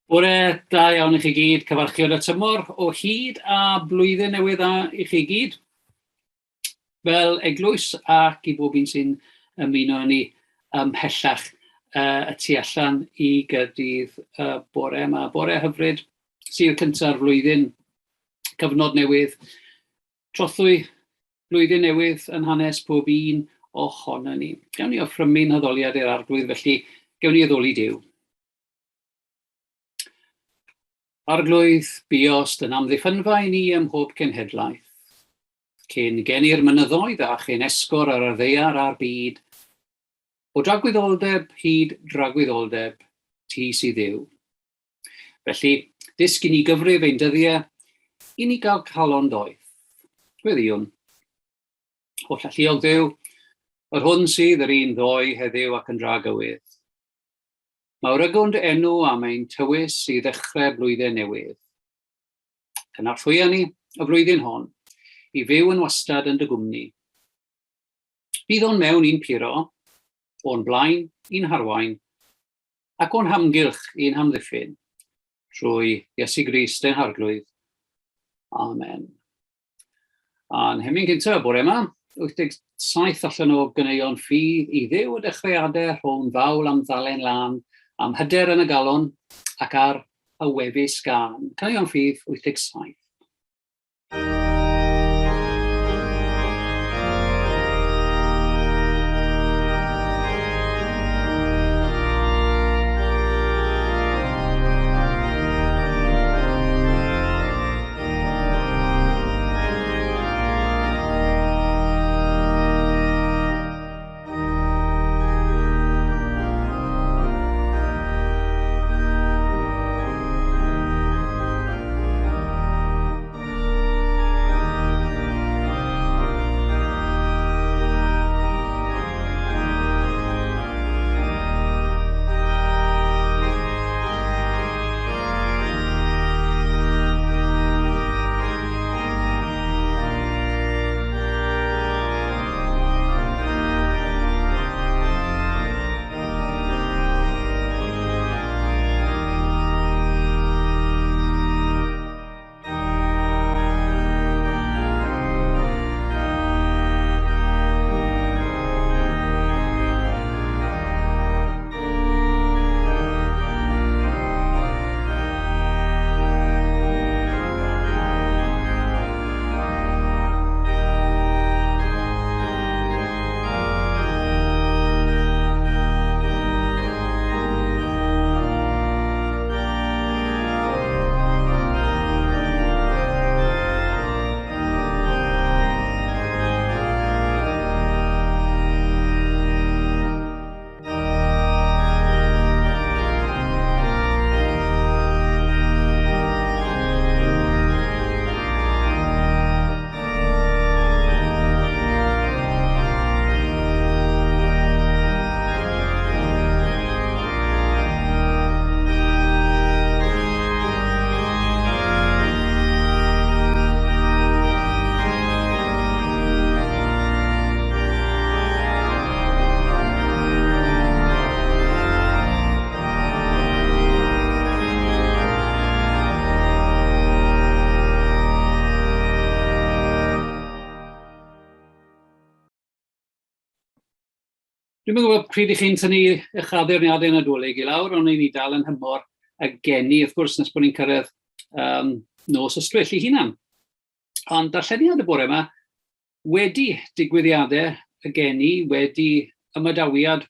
Bore da iawn i chi gyd, cyfarchion y tymor o hyd a blwyddyn newydd i chi gyd. Fel eglwys ac i bob un sy'n ymuno ni ymhellach y tu allan i Gaerdydd bore yma. Bore hyfryd, sydd cyntaf flwyddyn, cyfnod newydd, trothwy blwyddyn newydd yn hanes pob un ohono ni. Gawn ni offrymu'n haddoliad i'r arglwydd, felly gawn ni addoli Duw. Arglwydd biost yn amddiffynfa i ni ym mhob cenhedlaeth. Cyn gennu'r mynyddoedd a chyn esgor ar y ddeiar a'r byd, o dragwyddoldeb hyd dragwyddoldeb, ti sydd Dduw. Felly, disg i ni gyfrif ein dyddiau, i ni gael calon doeth. Gweddiwn. Holl alluog Dduw, yr hwn sydd yr un ddoi heddiw ac yn dra gywydd. Mae'r ygwnd enw am ein tywys i ddechrau blwyddyn newydd. Cynorthwya ni y flwyddyn hon, i fyw yn wastad yn dy gwmni. Bydd o'n mewn un puro, o'n blaen, un harwain, ac o'n hamgylch, un hamddiffyn, trwy Iesu Grist ein harglwydd. Amen. A'n hemyn cyntaf bore yma, 87 allan o ganeuon ffydd i ddew y dechreuadau rhwng fawl am ddalen lan, am hyder yn y galon ac ar y wefus gan. Caneuon ffydd 87. Dwi'n meddwl bod pryd i chi'n tynnu eich addurniadau nadolig i lawr, ond ni dal yn hymor y geni, wrth gwrs, nes bod ni'n cyrraedd nos ystwyll i hunan. Ond darlleniad y bore yma, wedi digwyddiadau y geni, wedi ymadawiad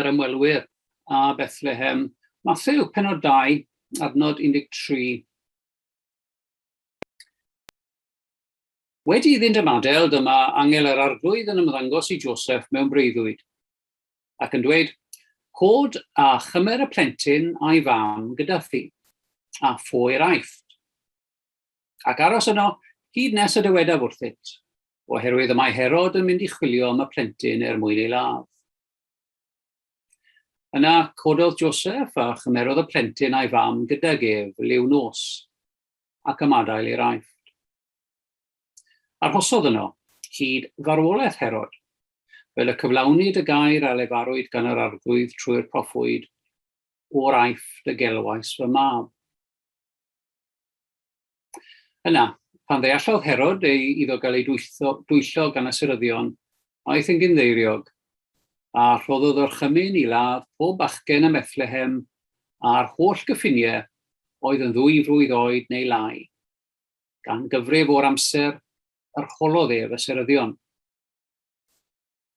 yr ymwelwyr a Bethlehem, Mathew pennod 2, adnod 13. Wedi iddynt ymadael, dyma angel yr arglwydd yn ymddangos i Joseph mewn breuddwyd, ac yn dweud, cod a chymer y plentyn a'i fam gyda thi, a ffwy'r aifft. Ac aros yno, hyd nes y dywedaf wrthyt, oherwydd y mae Herod yn mynd i chwilio am y plentyn mwyn ei ladd. Yna cododd Joseph a chymerodd y plentyn a'i fam gyda ef liw nos, ac ymadael i'r aifft. Arhosodd yno, hyd farwolaeth Herod, fel y cyflawnid y gair a lefarwyd gan yr arglwydd trwy'r proffwyd. o'r aifft y gelwais fy mab. Yna, pan ddeallodd Herod iddo gael ei dwyllo gan y Syryddion, aeth yn gynddeiriog, a rhoddodd o'r chymyn i ladd pob bachgen ym Methlehem a'r holl gyffiniau oedd yn 2 flwydd oed neu lai, gan gyfrif o'r amser arholodd ef y Syryddion.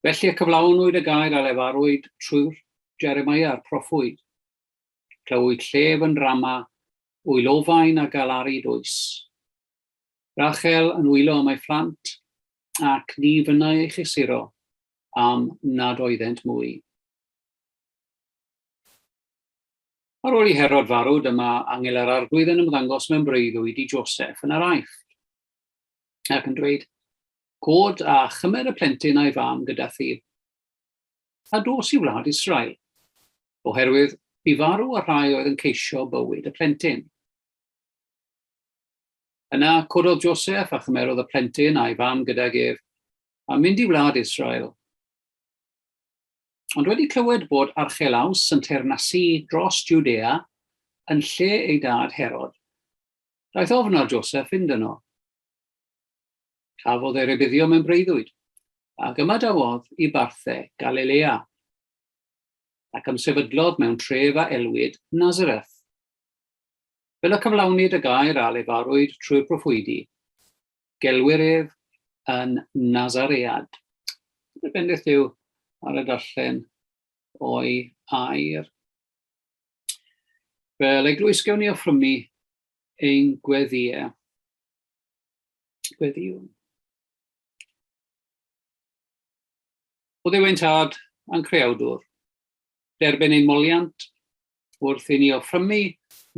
Felly y cyflawnwyd y gair a lefarwyd trwy'r Jeremia'r proffwyd. Clywyd llef yn rama, wyl ofain a galari dwys. Rachel yn wylo am ei phlant, ac ni fynnau ei chysuro am nad oeddent mwy. Ar ôl i Herod farw, dyma angel yr arglwydd yn ymddangos mewn breuddwyd i Joseph yn yr aifft, ac yn dweud, cod a chymer y plentyn a'i fam gyda thi, a dos i wlad Israel, oherwydd bu farw a rhai oedd yn ceisio bywyd y plentyn. Yna cododd Joseph a chymerodd y plentyn a'i fam gydag ef, a mynd i wlad Israel. Ond wedi clywed bod Archelaus yn teyrnasu dros Judea yn lle ei dad Herod, daeth ofn ar Joseph fynd yno. Cafodd ei rybuddio mewn breuddwyd, ac yma dawodd i barthau Galilea, ac ymsefydlodd mewn tref a elwyd Nazareth. Fel y cyflawnwyd y gair a lefarwyd trwy'r proffwydi, gelwir ef yn Nazaread. Bendith yw ar y darllen o'i air. Fel eglwys gewn ni offrymu ein gweddiau. Gweddiwn. O ddiwynt tad yn creawdwr, derbyn ein moliant wrth i ni offrymu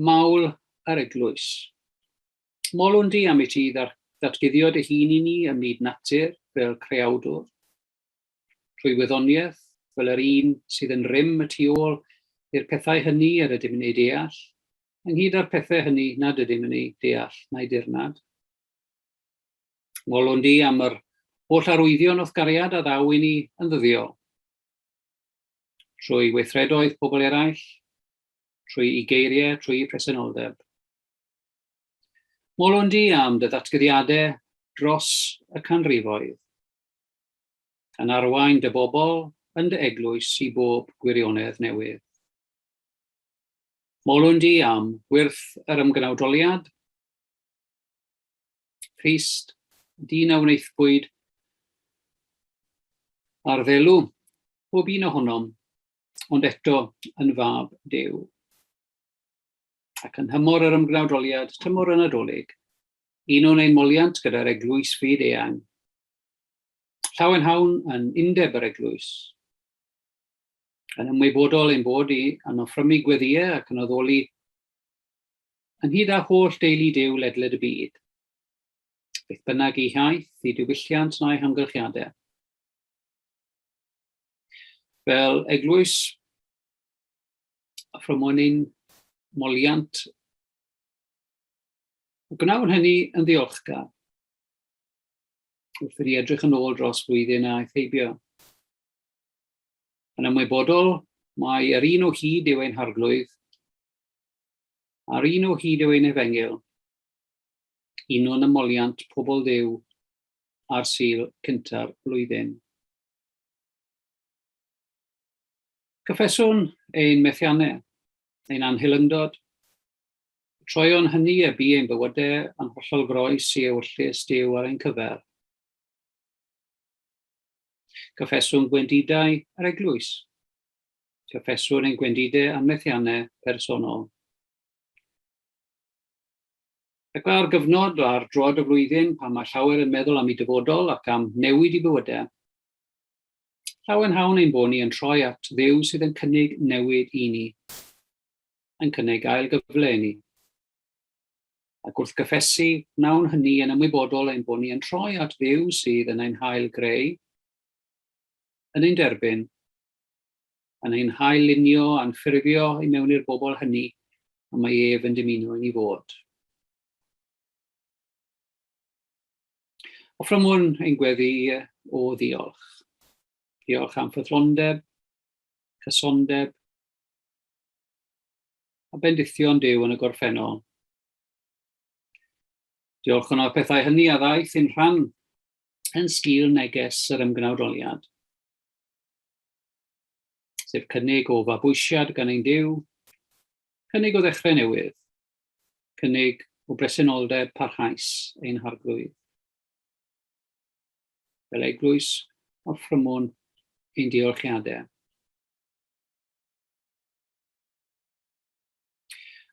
mawl yr eglwys. Molwn di am i ti ddatguddio dy hun i ni ym myd natur fel creawdwr, trwy wyddoniaeth fel yr un sydd yn rym y tu ôl i'r pethau hynny ar ydym yn ei deall, ynghyd â'r pethau hynny nad ydym yn ei deall na'i dirnad. Molwn di am yr holl arwyddion o'th gariad a ddaw i ni yn ddyddiol, trwy weithredoedd pobl eraill, trwy i geiriau, trwy presenoldeb. Molwn di am dy ddatgyddiadau dros y canrifoedd, yn arwain dy bobl yn dy eglwys i bob gwirionedd newydd. Molwn di am gwirth yr ymgnawdoliad, Crist, dyn a wneithbwyd, a'r ddelw bob un ohonom, ond eto yn fab Duw. Ac yn hymor yr ymgnawdoliad, tymor y Nadolig, un o'n ein moliant gyda'r eglwys fyd eang. Llawen hawn yn undeb yr eglwys, yn ymwybodol ein bod i yn offrymu gweddiau ac yn addoli ynghyd â holl deulu Duw ledled y byd, beth bynnag i hiaith, i diwylliant na'u hamgylchiadau. Fel eglwys, offrymwn ein moliant, gwnawn hynny yn ddiolchgar, wrth i ni edrych yn ôl dros flwyddyn a eithebio. Yn ymwybodol, mae yr un o hyd yw ein harglwydd, a'r un o hyd yw ein efengil, un o'n ymoliant pobl Dduw ar Sul Cyntaf Flwyddyn. Cyffeswn ein methiannau, ein anhelyndod, troion hynny y bu ein bywydau yn hollol groes i ewyllus Duw ar ein cyfer. Cyffeswn gwendidau yr eglwys. Cyffeswn ein gwendidau a methiannau personol. Ac ar gyfnod ar droed y flwyddyn pan mae llawer yn meddwl am ei dyfodol ac am newid i bywydau, llawen hawn ein bod ni yn troi at Dduw sydd yn cynnig newid i ni, yn cynnig ail gyfle i ni. Ac wrth gyffesu, wnawn hynny yn ymwybodol ein bod ni yn troi at Dduw sydd yn ein hael greu, yn ein derbyn, yn ein hael lunio a'n ffurfio i mewn i'r bobl hynny, a mae ef yn dymuno i ni fod. Offrymwn ein gweddi o ddiolch. Diolch am ffyddlondeb, cysondeb, a bendithion Duw yn y gorffennol. Diolch yn o'r pethau hynny a ddaeth yn rhan yn sgil neges yr ymgnawdoliad. Sef cynnig o fabwysiad gan ein Duw, cynnig o ddechrau newydd, cynnig o bresenoldeb parhaus ein harglwydd. Fel eglwys o'r ffrymwn ein diolchiadau.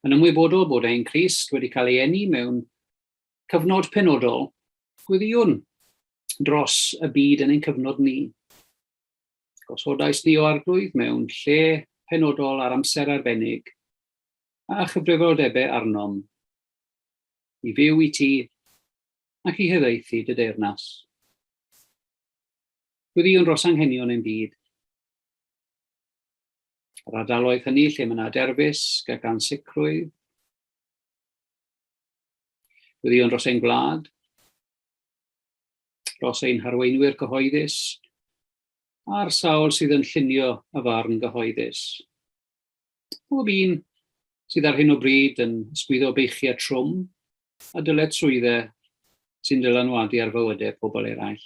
Yn ymwybodol bod ein Crist wedi cael ei eni mewn cyfnod penodol, gwyddiwn dros y byd yn ein cyfnod ni. Gosodais ni o arglwydd mewn lle penodol ar amser arbennig a chyfrifoldebau arnom i fyw i ti ac i hyddeithi dy deyrnas. Gwyddiwn dros anghenion ein byd. Yr ardaloedd hynny lle mae yna derfysg ac ansicrwydd. Gwyddiwn dros ein gwlad, dros ein harweinwyr cyhoeddus, a'r sawl sydd yn llunio y farn gyhoeddus. Pob un sydd ar hyn o bryd yn ysgwyddo beichiau trwm a dyletswyddau sy'n dylanwadu ar fywydau pobl eraill.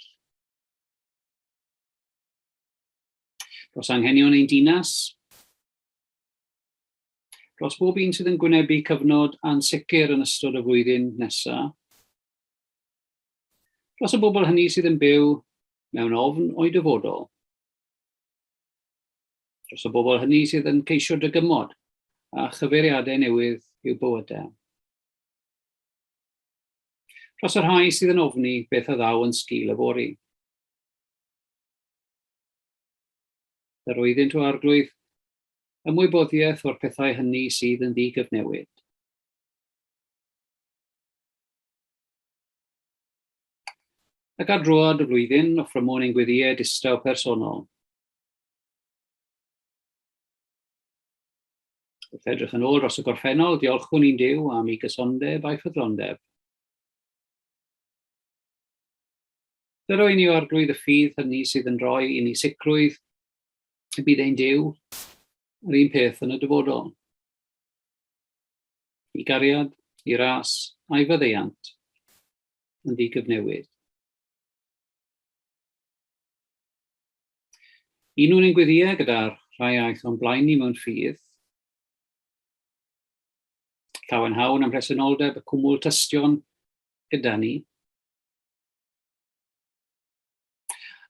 Dros anghenion ein dinas, dros bob un sydd yn gwynebu cyfnod ansicr yn ystod y flwyddyn nesaf. Dros y bobl hynny sydd yn byw mewn ofn o'i dyfodol. Dros y bobl hynny sydd yn ceisio dygymod a chyfeiriadau newydd i'w bywydau. Dros yr rhai sydd yn ofni beth a ddaw yn sgil y fori. Yr oeddynt o arglwydd ymwybyddiaeth o'r pethau hynny sydd yn ddigyfnewid. Ac ar droad y flwyddyn o ffrymwn ein gweddiau distaw personol. Wrth edrych yn ôl dros y gorffennol, diolchwn i'n Duw am ei gysondeb a'i ffyddlondeb. Dyro i ni o arglwydd y ffydd hynny sydd yn rhoi i ni sicrwydd y bydd ein Duw yr un peth yn y dyfodol. I gariad, i ras, a'i fyddeiant yn ddigyfnewid. Un o'n ein gweddiau gyda'r rhai aeth o'n blaen ni mewn ffydd. Llawen hawn am presenoldeb y cwmwl tystion gyda ni.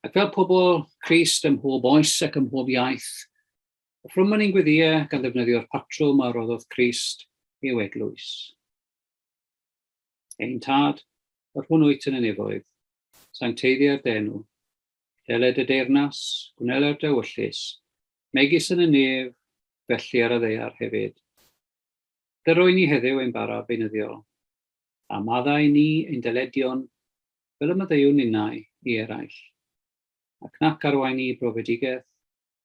Ac fel pobl Crist ym mhob oes ac ym mhob iaith, y ffrymwn ein gweddiau gan ddefnyddio'r patrwm a roddodd Crist i'w eglwys. Ein tad, yr hwn wyt yn y nefoedd, sancteiddiau'r denw, deled y deyrnas, gwnelau'r dywyllus, megis yn y nef, felly ar y ddeiar hefyd. Dyroi ni heddiw ein bara beunyddiol, a maddau ni ein dyledion fel y maddeuwn unnau i eraill, ac nac arwain ni brofedigaeth,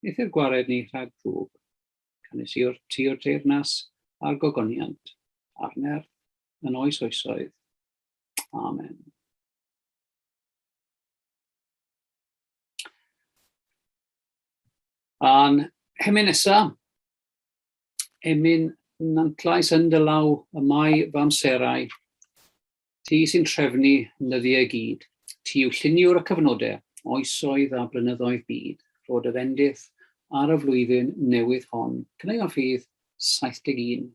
eithyr gwared ni rhag drwg, canis i'r tir deyrnas a'r gogoniant, arner yn oes oesoedd. Amen. A'n hemyn nesaf, emyn nantlais yn dylaw y mai fy amserau, ti sy'n trefnu nyddiau gyd, ti yw lluniwr y cyfnodau, oesoedd a blynyddoedd byd, rod y fendith ar y flwyddyn newydd hon, cynnau o'n ffydd 71.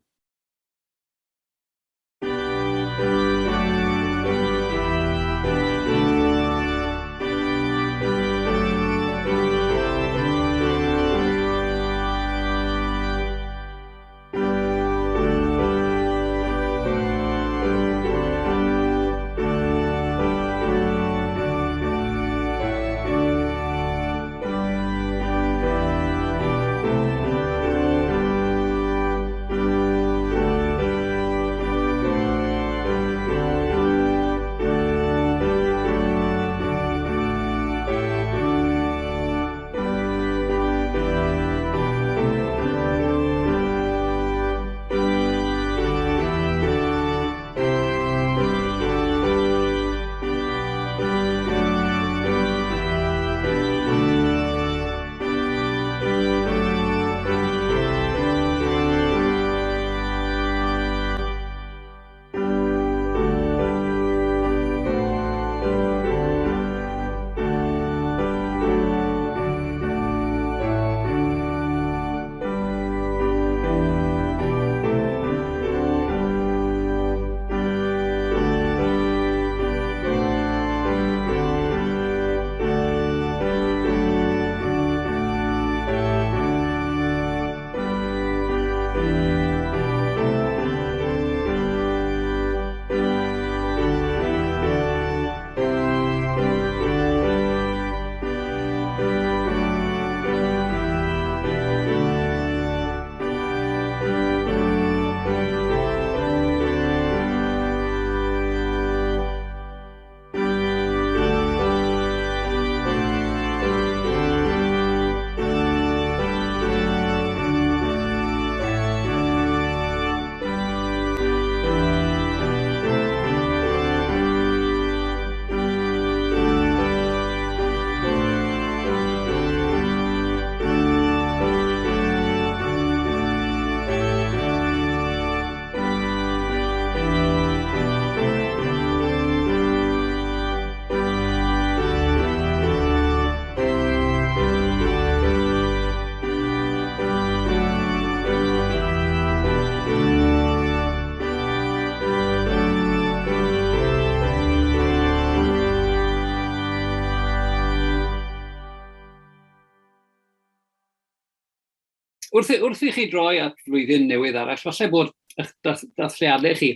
Wrth i chi droi at flwyddyn newydd arall, falle bod eich dathliadau chi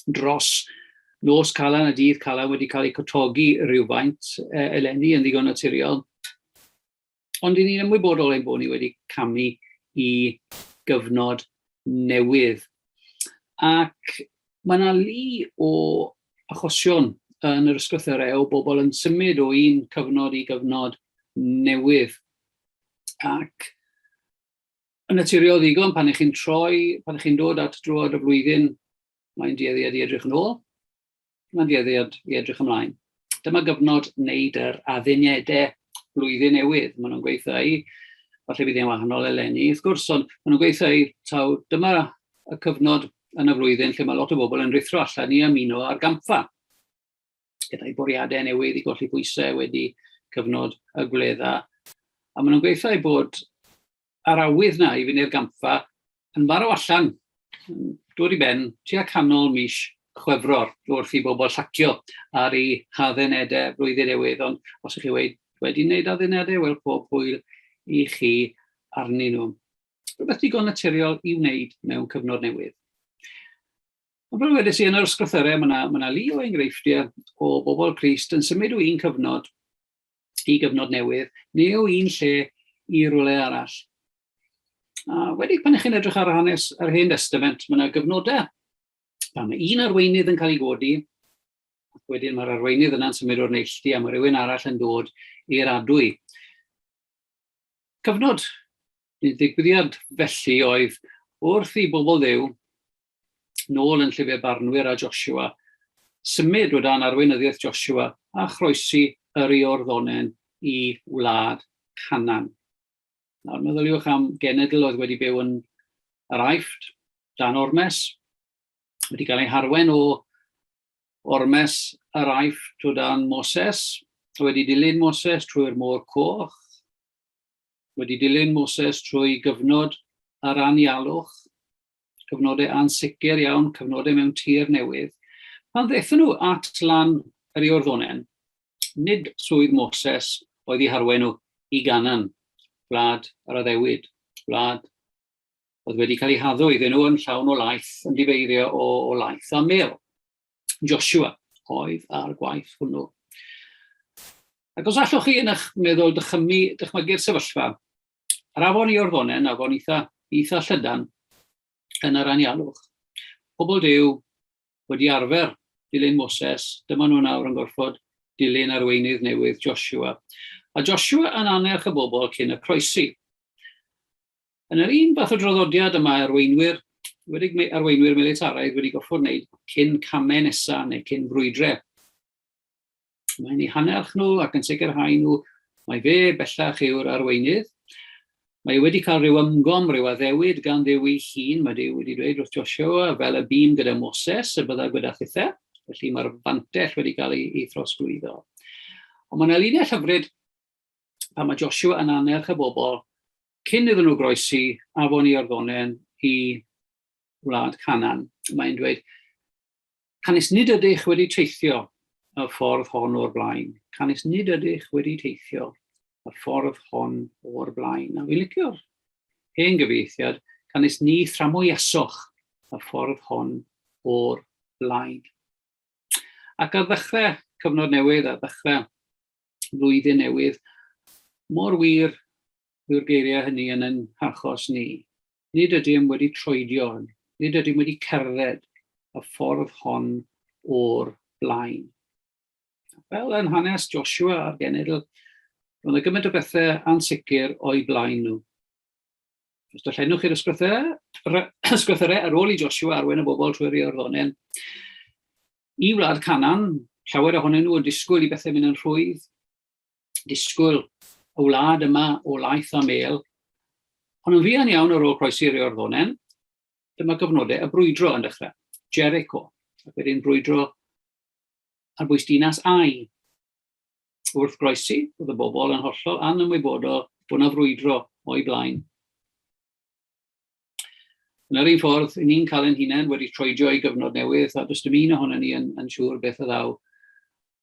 dros nos Calan a dydd Calan wedi cael eu cotogi rhywfaint eleni yn ddigon naturiol. Ond i ni'n ymwybodol ein bod ni wedi camu i gyfnod newydd. Ac mae yna lu o achosion yn yr ysgrythurau o bobl yn symud o un cyfnod i gyfnod newydd. Ac yn naturiol ddigon, pan ych chi'n dod at drwodd y flwyddyn, mae'n dueddiad i edrych yn ôl, mae'n dueddiad i edrych ymlaen. Dyma gyfnod wneud yr adduniadau blwyddyn newydd. Maen nhw'n gweithio falle bydd e'n wahanol eleni, wrth gwrs, ond maen nhw'n gweithio dyma y cyfnod yn y flwyddyn lle mae lot o bobl yn rithro allan i ymuno ar gampfa. Gyda'i bwriadau newydd i golli pwysau wedi cyfnod y gwledda. A maen nhw'n gweithio bod ar awydd na i fynd i'r gampfa yn barw allan, dod i ben, tua canol mis Chwefror, wrth i bobl llacio ar eu haddunedau blwyddyn newydd, ond os ych chi wedi wneud addunedau, wel pob hwyl i chi arnyn nhw. Rhywbeth digon naturiol i wneud mewn cyfnod newydd. Ond fel wedais i yn yr ysgrythurau, mae yna lu o enghreifftiau o bobl Crist yn symud o un cyfnod i gyfnod newydd, neu o un lle i rywle arall. A wedi pan ych chi'n edrych ar hanes yr Hen Testament, mae yna gyfnodau. Pan mae un arweinydd yn cael ei godi, ac wedyn mae'r arweinydd yna'n symud o'r neilltu a mae rhywun arall yn dod i'r adwy. Cyfnod, ddigwyddiad felly oedd wrth i bobl Dduw, nôl yn llyfr Barnwyr a Joshua, symud o dan arweinyddiaeth Joshua a chroesi yr Iorddonen i wlad Canan. Nawr, meddyliwch am genedl oedd wedi byw yn yr Aifft, dan Ormes, wedi cael ei harwen o Ormes yr Aifft o dan Moses, wedi dilyn Moses trwy'r Môr Coch, wedi dilyn Moses trwy gyfnod yr anialwch, cyfnodau ansicr iawn, cyfnodau mewn tir newydd. Pan ddaethon nhw at lan yr Iorddonen, nid swydd Moses oedd ei harwen nhw i Ganan, gwlad yr Addewid, gwlad oedd wedi cael ei haddo iddyn nhw yn llawn o laeth, yn difeirio o laeth a mel. Joshua oedd ar gwaith hwnnw. Ac os allwch chi yn eich meddwl dychmygu'r sefyllfa, yr afon Iorddonen, afon eitha llydan yn yr anialwch. Pobl Duw wedi arfer dilyn Moses, dyma nhw nawr yn gorfod dilyn arweinydd newydd Joshua. A Joshua yn anerch y bobl cyn y croesi. Yn yr un fath o droddodiad yma, arweinwyr militaraidd wedi gorfod wneud cyn camau nesaf neu cyn brwydrau. Mae'n eu hanerch nhw ac yn sicrhau nhw, mae fe bellach yw'r arweinydd. Mae wedi cael rhyw ymgom, rhyw addewid gan Dduw ei hun. Mae Dduw wedi dweud wrth Joshua fel y bîm gyda Moses, y bydda gyda chithau. Felly mae'r fantell wedi cael ei throsglwyddo. Ond mae yna luniau llyfryd pan mae Joshua yn anerch y bobl cyn iddyn nhw groesi afon Iorddonen i wlad Canan. Mae'n dweud, canis nid ydych wedi teithio y ffordd hon o'r blaen. Canis nid ydych wedi teithio y ffordd hon o'r blaen. A fi'n licio'r hen gyfieithiad, canis ni thramwyasoch y ffordd hon o'r blaen. Ac ar ddechrau cyfnod newydd, ar ddechrau blwyddyn newydd, mor wir yw'r geiriau hynny yn ein harchos ni. Nid ydym wedi troedio, nid ydym wedi cerdded y ffordd hon o'r blaen. Fel yn hanes Joshua a'r genedl, roedd y gymaint o bethau ansicr o'i blaen nhw. Os darllenwch chi'r ysgrythurau ar ôl i Joshua arwen y bobl trwy'r Iorddonen, i wlad Canan, llawer ohonyn nhw yn disgwyl i bethau mynd yn rhwydd, disgwyl y wlad yma o laeth a mel, ond yn fuan iawn ar ôl croesi'r Iorddonen, dyma gyfnodau y brwydro yn dechrau, Jericho, ac wedyn brwydro ar bwys dinas Ai. Wrth groesi, oedd y bobl yn hollol anymwybodol bod yna frwydro o'i blaen. Yn yr un ffordd, ni'n cael ein hunain wedi troedio i gyfnod newydd, a does dim un ohono ni yn siŵr beth y ddaw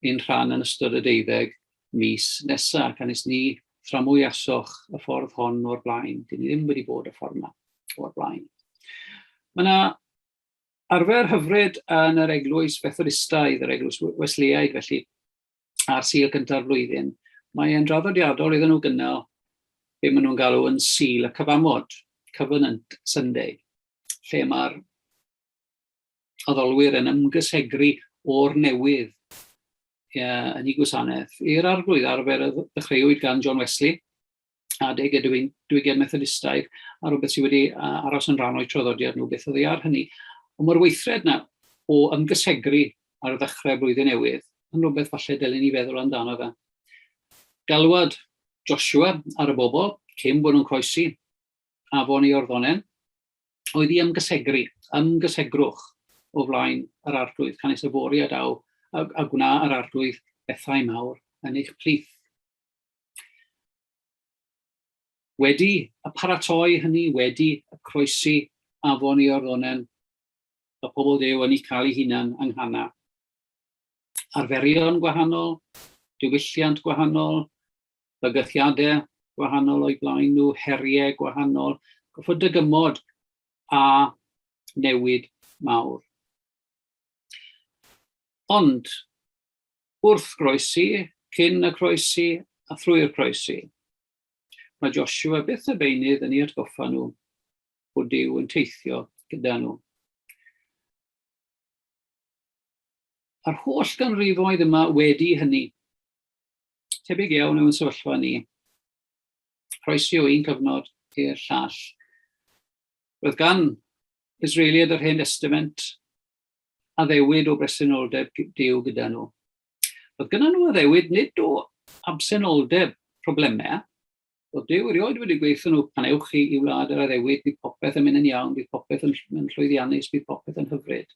ein rhan yn ystod y 12 mis nesaf, canis ni fframwyasoch y ffordd hon o'r blaen. Dyn ni ddim wedi bod y ffordd yma o'r blaen. Mae yna arfer hyfryd yn yr Eglwys Fethodistaidd, yr Eglwys Wesleyaid, felly, ar Sul Cyntaf Flwyddyn. Mae'n draddodiadol iddyn nhw gynnal be maen nhw'n galw yn Sul y Cyfamod, Covenant Sunday, lle mae'r addolwyr yn ymgysegru o'r newydd yn ei Gwasaaneth i'r arglwydd arfer y ddechreuwyd gan John Wesley a diwygiad Methodistaidd a rhywbeth sydd wedi aros yn rhan o'i traddodiad nhw beth oedd ei ar hynny. Ond mae'r weithred yna o ymgysegru ar y ddechrau blwyddyn newydd yn rhywbeth falle dylen ni feddwl amdano fe. Galwad Joshua ar y bobl cyn bod nhw'n croesi afon i Orddonen oedd i ymgysegrwch o flaen yr arglwydd, canis y fori a daw, a gwna yr arglwydd bethau mawr yn eich plith. Wedi y paratoi hynny, wedi y croesi afon i Orddonen, y pobl Duw yn ei cael ei hunan yng Nghana. Arferion gwahanol, diwylliant gwahanol, bygythiadau gwahanol o'i blaen nhw, heriau gwahanol, goffod dygymod a newid mawr. Ond, wrth groesi, cyn y croesi a thrwy'r croesi, mae Joshua byth y beunydd yn ei atgoffa nhw bod Duw yn teithio gyda nhw. A'r holl ganrifoedd yma wedi hynny, tebyg iawn mewn sefyllfa ni, croesi o un cyfnod i'r llall. Roedd gan Israeliad yr Hen Testament a ddewid o bresenoldeb Duw gyda nhw. Roedd gyda nhw a ddewid nid o absenoldeb problemau, roedd Duw erioed wedi gweithio nhw pan ewch chi i wlad yr addewid, bydd popeth yn mynd yn iawn, bydd popeth yn llwyddiannus, bydd popeth yn hyfryd.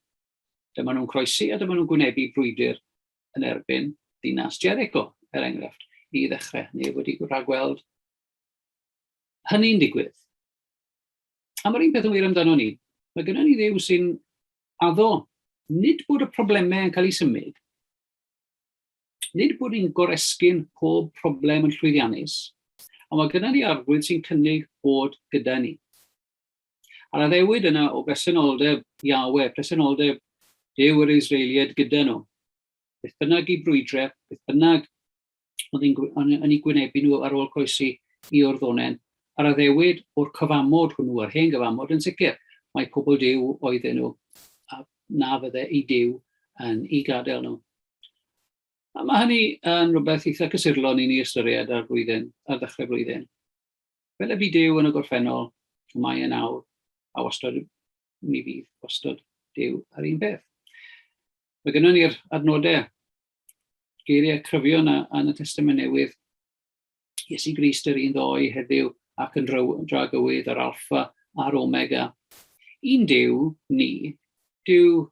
Dyma nhw'n croesi a dyma nhw'n gwynebu brwydr yn erbyn dinas Jericho, enghraifft, i ddechrau. Neu wedi rhagweld hynny'n digwydd. A mae'r un peth yn wir amdano ni. Mae gennym ni Dduw sy'n addo nid bod y problemau yn cael eu symud, nid bod ni'n goresgyn pob problem yn llwyddiannus, ond mae gennym ni arglwydd sy'n cynnig bod gyda ni. A'r addewid yna o bresenoldeb Yahweh, presenoldeb Duw yr Israeliad gyda nhw. Beth bynnag i brwydrau, beth bynnag oedd yn ei gwynebu nhw ar ôl croesi i Orddonen, a'r addewid o'r cyfamod hwnnw, a'r hen gyfamod yn sicr, mae pobl Duw oedden nhw, a na fydde i Duw yn ei gadael nhw. A mae hynny yn rhywbeth eitha cysurlon i ni ystyried ar ddechrau blwyddyn. Fel y bu Duw yn y gorffennol, mae yn awr, a wastod mi fydd wastod Duw ar un beth. Mae gennym ni'r adnodau, geiriau cryfion yn y Testament Newydd, Iesu Grist yr un ddoi heddiw ac yn dragywydd yr alffa a'r omega. Un Duw ni, Duw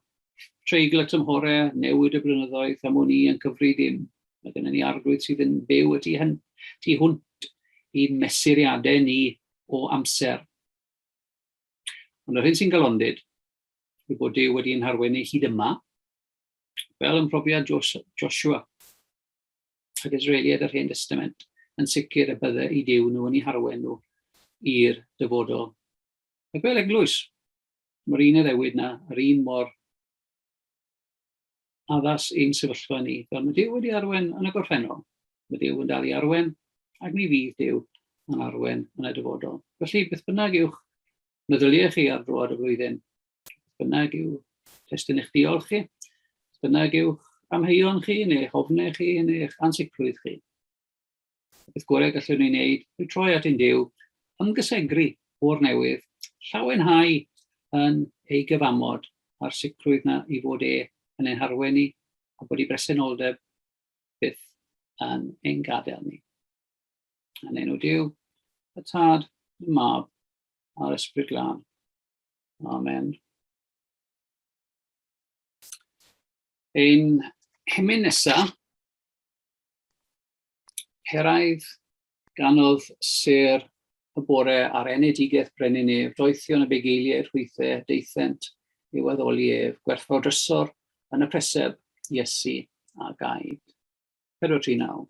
treigl y tymhorau, newid y blynyddoedd, am o'n ni yn cyfri ddim. Mae gennym ni arglwydd sydd yn byw y tu hwnt i mesuriadau ni o amser. Ond yr hyn sy'n galondyd, yw bod Duw wedi ynharwen ei hyd yma, fel yn profiad Joshua ac Israeliad yr Hen Testament, yn sicr y bydde i Duw nhw yn ei harwen nhw i'r dyfodol. Ac fel eglwys, mae'r un addewid na, yr un mor addas ein sefyllfa ni, fel mae Duw wedi arwen yn y gorffennol, mae Duw yn dal i arwen, ac mi fydd Duw yn arwen yn y dyfodol. Felly, beth bynnag yw'ch meddyliau chi ar droad y flwyddyn, beth bynnag yw testyn eich diolch chi, bynnag yw'ch amheuon chi, neu hofnau chi, neu eich ansicrwydd chi. Beth gorau gallwn ni wneud, yw troi at ein Duw, ymgysegru o'r newydd, llawenhau yn ei gyfamod a'r sicrwydd na i fod yn ein harwen ni, a bod ei bresenoldeb byth yn ein gadael ni. Yn enw Duw, y Tad, y Mab, a'r Ysbryd Glân. Amen. Ein hymyn nesaf, Ceraidd ganodd Sir y bore ar enedigaeth brenin ef, doethion y begeiliau rhwythau, deithent, i'w addoli ef, gwerthfawr drysor yn y preseb, Iesu a gaid. 439.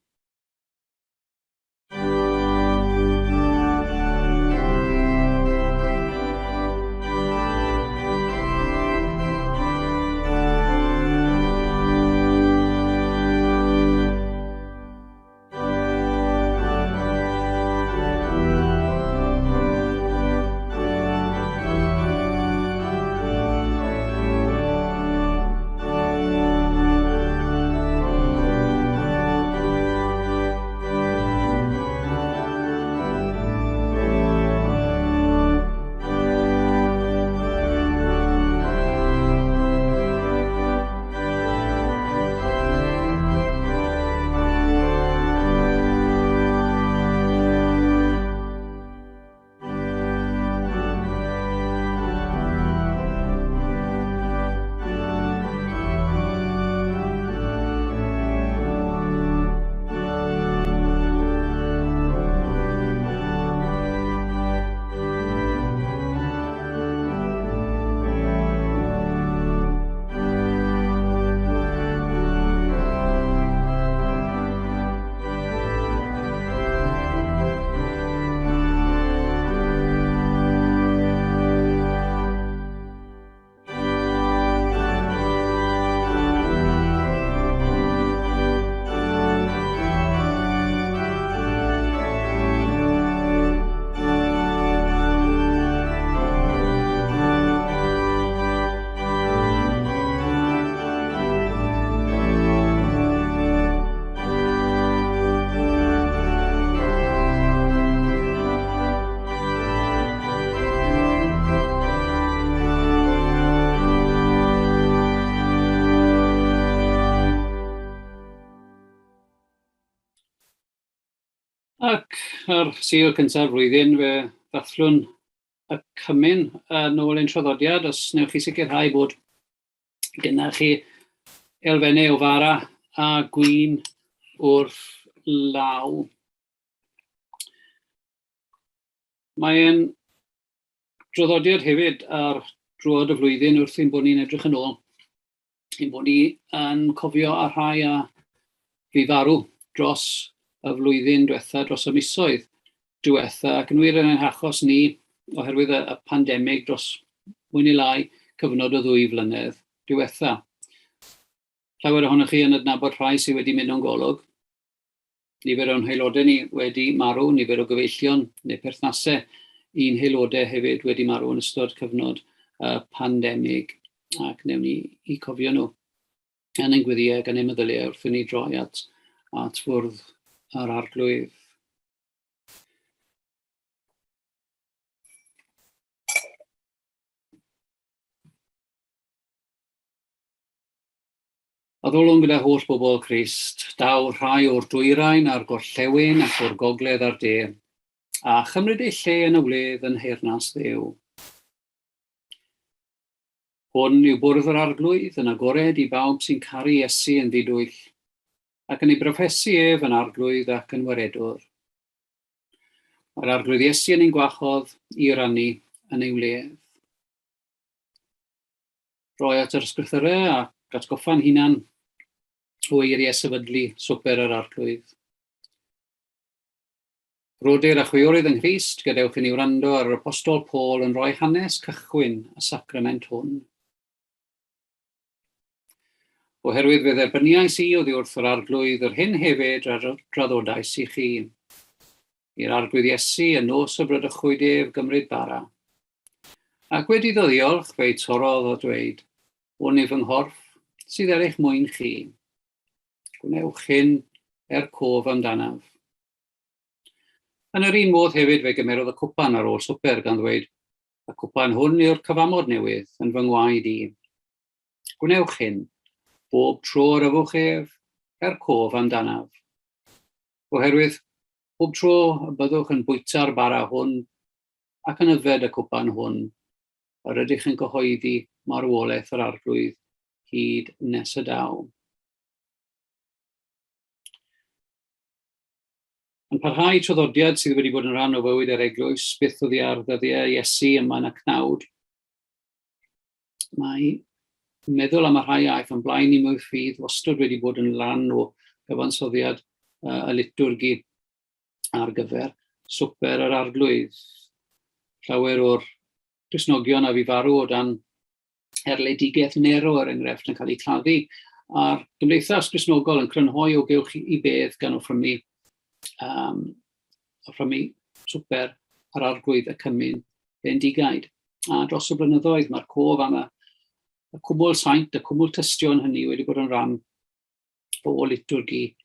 ar Sul cyntaf flwyddyn, fe ddathlwn y Cymun nôl ein traddodiad, os wnewch chi sicrhau bod gyda chi elfennau o fara a gwin wrth law. Mae'n traddodiad hefyd ar drwodd y flwyddyn wrth ein bod ni'n edrych yn ôl. Ein bod ni yn cofio a rhai a fi farw dros y flwyddyn diwetha, dros y misoedd diwetha, ac yn wir yn ein hachos ni oherwydd y pandemig dros mwy neu lai cyfnod o 2 flynedd diwetha. Llawer ohonoch chi yn adnabod rhai sydd wedi mynd o'n golwg. Nifer o'n haelodau ni wedi marw, nifer o gyfeillion neu perthnasau un haelodau hefyd wedi marw yn ystod cyfnod pandemig, ac newn ni cofio nhw yn ein gweddiau gan ein meddyliau wrth i ni droi at fwrdd yr arglwydd. A ddolwn gyda holl bobl Crist, daw rhai o'r dwyrain a'r gorllewin ac o'r gogledd a'r de, a chymryd eu lle yn y wledd yn heyrnas Dduw. Hwn yw bwrdd yr arglwydd yn agored i bawb sy'n caru Iesu yn ddidwyll, ac yn ei brofesu ef yn arglwydd ac yn waredwr. Mae'r arglwydd Iesu yn ein gwachodd i rannu yn ei wledd. Roi at yr ysgrythurau ac atgoffa'n hunan o eiriau sefydlu swper yr arglwydd. Brodyr a chwiorydd yng Nghrist, gadewch i ni wrando ar yr apostol Paul yn rhoi hanes cychwyn y sacrament hwn. Oherwydd fe dderbyniais i oddi wrth yr arglwydd yr hyn hefyd draddodais i chi. I'r arglwydd Iesu yn nos y brydychwyd ef gymryd bara. Ac wedi ddyddiolch fe'i torodd o dweud, hwn yw fy nghorff sydd er eich mwyn chi. Gwnewch hyn cof amdanaf. Yn yr un modd hefyd fe gymerodd y cwpan ar ôl swper gan ddweud, y cwpan hwn yw'r cyfamod newydd yn fy ngwaed i. Gwnewch hyn bob tro ar yfwch ef cof amdanaf. Oherwydd bob tro y byddwch yn bwyta'r bara hwn ac yn yfed y cwpan hwn, yr ydych yn cyhoeddi marwolaeth yr arglwydd hyd nes y daw. Yn parhau traddodiad sydd wedi bod yn rhan o fywyd yr eglwys, byth oddi ar ddyddiau Iesu yma yn y cnawd. Mae meddwl am y rhai aeth yn blaen i mwy ffydd wastod wedi bod yn rhan o gyfansoddiad y liturgi ar gyfer swper yr arglwydd. Llawer o'r Cristnogion a fi farw o dan erledigaeth Nero er enghraifft yn cael ei claddu a'r Gymdeithas Cristnogol yn crynhoi o gewch i bedd gan offrymu swper yr arglwydd y Cymun bendigaid. A dros y blynyddoedd mae'r cof am y cwbl saint, y cwbl tystion hynny wedi bod yn rhan o liturgi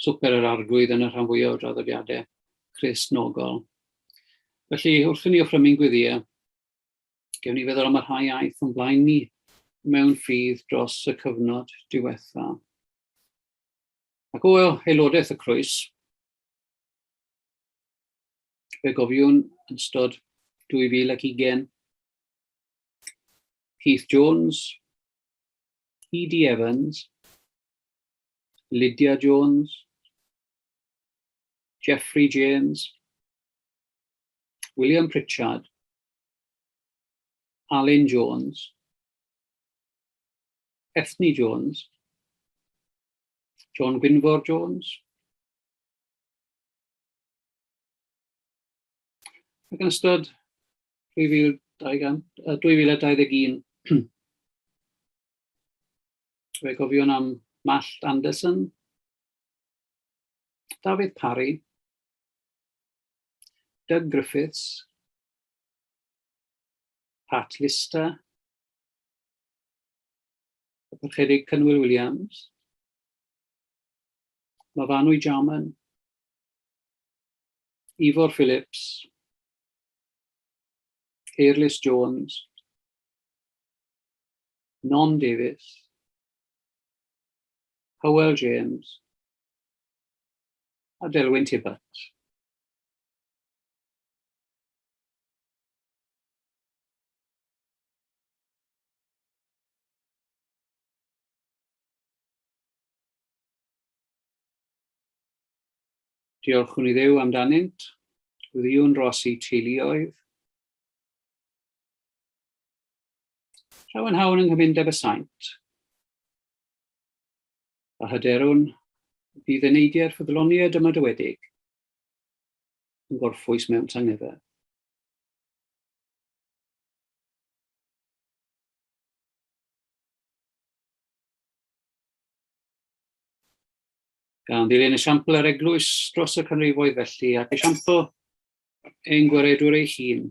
swper yr arglwydd yn y rhan fwyaf o draddodiadau Cristnogol. Felly, wrth i ni offrymu'n gweddiau, gewn ni feddwl am y rhai aeth yn blaen ni mewn ffydd dros y cyfnod diwetha. Ac o aelodaeth y Crwys, fe gofiwn yn ystod 2020, Keith Jones, E.D. Evans, Lydia Jones, Jeffrey James, William Pritchard, Alan Jones, Ethne Jones, John Gwynfor Jones, ac yn ystod 2021, fe gofiwn am Mallt Anderson, David Parry, Doug Griffiths, Pat Lister, y Parchedig Cynwyl Williams, Mafanwy Jarman, Ifor Phillips, Eirlis Jones, Non Davis, Howell James, a Delwyn Tibbet. Diolch i Dduw amdanynt, gwyddiwn dros eu teuluoedd. Llawen hawn yng nghyfundeb y saint. A hyderwn bydd y neidiau'r ffyddloniad yma dywedig yn gorffwys mewn tangnefedd. Gan ddilyn esiampl yr eglwys dros y canrifoedd felly, ac esiampl ein gwaredwr ei hun,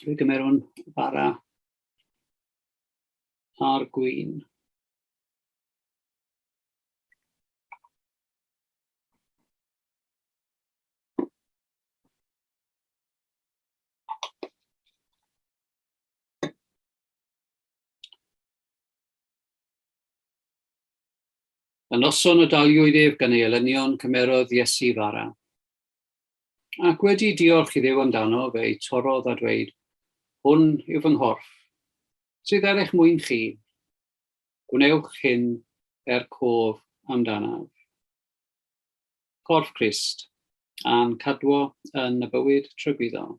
fe gymerwn bara a'r gwyn. Y noson y daliwyd ef gan ei elynion cymerodd Iesu fara. Ac wedi diolch i Dduw amdano fe ei torodd a dweud, hwn yw fy nghorff, sydd ar eich mwyn chi. Gwnewch hyn cof amdanaf. Corff Crist, a'n cadwo yn y bywyd trygwyddol.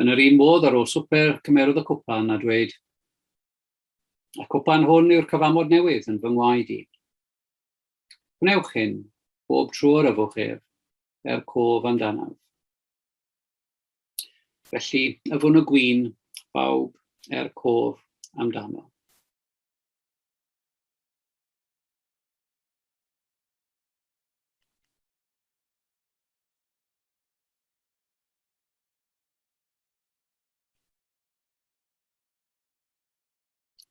Yn yr un modd ar ôl swper cymerodd y cwpan a dweud, y cwpan hwn yw'r cyfamod newydd yn fy ngwaed i. Gwnewch hyn bob tro yr yfwch ef cof amdanaf. Felly yfwn y gwyn bawb cof amdano.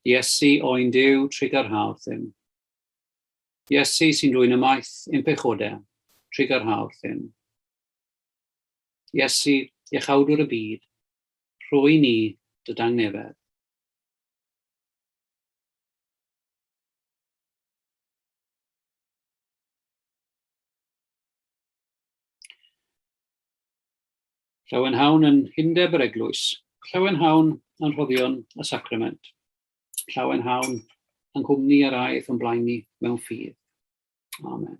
Iesu oen Duw trigger hawdd ddim. Iesu sy'n rwy'n ymaith yn pechodau, trigger hawdd ddim. Iesu, iechawdwr y byd, rhoi ni dy dangnefedd. Llawen hawn yn hindeb yr eglwys, llawen hawn yn rhoddion y sacrament. Llawen hawn yn cwmni ar aeth yn blaen ni mewn ffydd. Amen.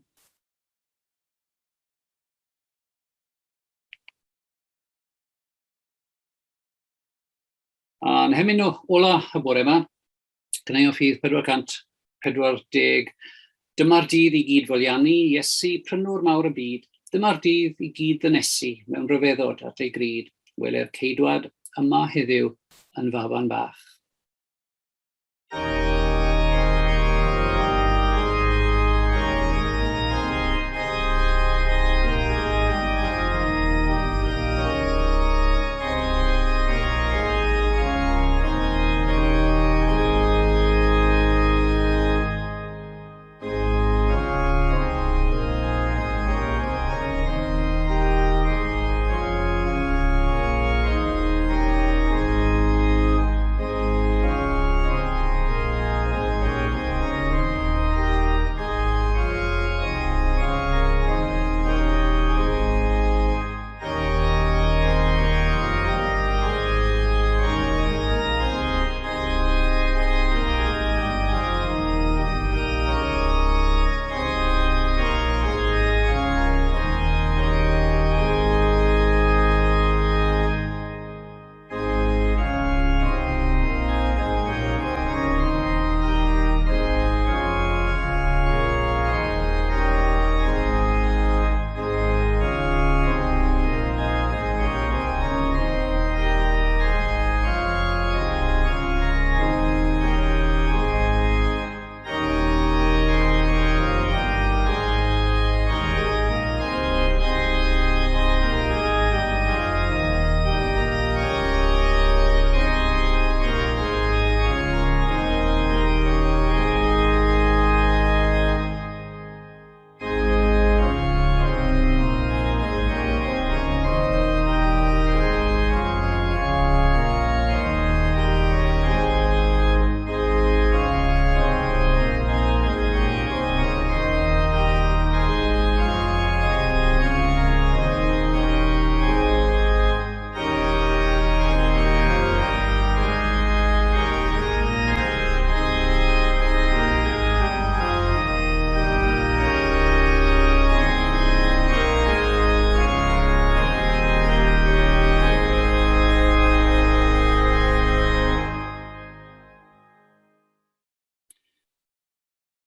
A'n hemyn ola y bore yma, gynnau o ffydd 440. Dyma'r dydd i gyd foliannu, Iesu, prynwr mawr y byd. Dyma'r dydd i gyd ddynesu mewn ryfeddod at ei gryd. Welai'r ceidwad yma heddiw yn faban bach.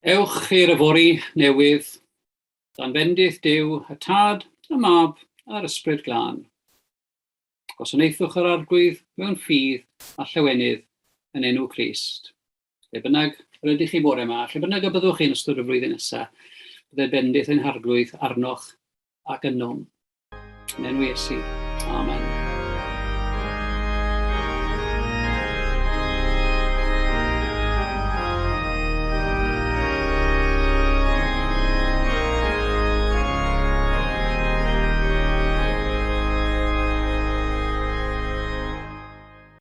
Ewch i'r yfori newydd, dan bendith Duw, y Tad, y Mab, a'r Ysbryd Glân. Gwasanaethwch yr arglwydd mewn ffydd a llawenydd yn enw Crist. Lle bynnag yr ydych chi bore yma, lle bynnag y byddwch chi'n ystod y flwyddyn nesaf, byddai bendith ein harglwydd arnoch ac ynom. Yn enw Iesu. Amen.